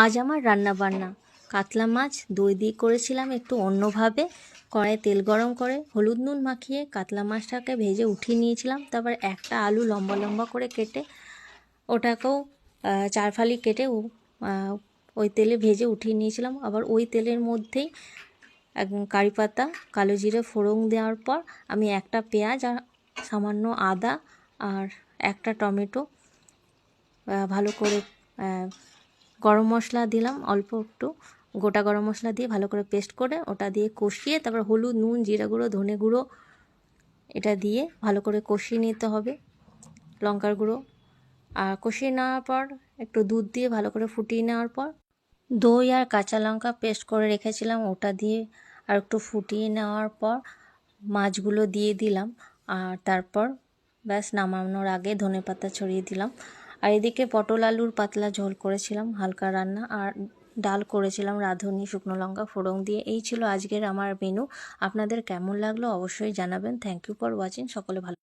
আজ আমার রান্না বান্না কাতলা মাছ দই দিয়ে করেছিলাম একটু অন্যভাবে। কড়াইয়ে তেল গরম করে হলুদ নুন মাখিয়ে কাতলা মাছটাকে ভেজে উঠিয়ে নিয়েছিলাম। তারপর একটা আলু লম্বা লম্বা করে কেটে ওটাকেও চার ফালি কেটে ওই তেলে ভেজে উঠিয়ে নিয়েছিলাম। আবার ওই তেলের মধ্যেই কারি পাতা কালো জিরে ফোড়ন দেওয়ার পর আমি একটা পেঁয়াজ আর সামান্য আদা আর একটা টমেটো ভালো করে গরম মশলা দিলাম, অল্প একটু গোটা গরম মশলা দিয়ে ভালো করে পেস্ট করে ওটা দিয়ে কষিয়ে তারপর হলুদ নুন জিরা গুঁড়ো ধনে গুঁড়ো এটা দিয়ে ভালো করে কষিয়ে নিতে হবে, লঙ্কার গুঁড়ো। আর কষিয়ে নেওয়ার পর একটু দুধ দিয়ে ভালো করে ফুটিয়ে নেওয়ার পর দই আর কাঁচা লঙ্কা পেস্ট করে রেখেছিলাম ওটা দিয়ে আর একটু ফুটিয়ে নেওয়ার পর মাছগুলো দিয়ে দিলাম। আর তারপর ব্যাস নামানোর আগে ধনেপাতা ছড়িয়ে দিলাম। আর এদিকে পটল আলুর পাতলা ঝোল করেছিলাম, হালকা রান্না, আর ডাল করেছিলাম রাঁধুনি শুকনো লঙ্কা ফোড়ন দিয়ে। এই ছিল আজকের আমার মেনু। আপনাদের কেমন লাগলো অবশ্যই জানাবেন। Thank you for watching. সকলে ভালো।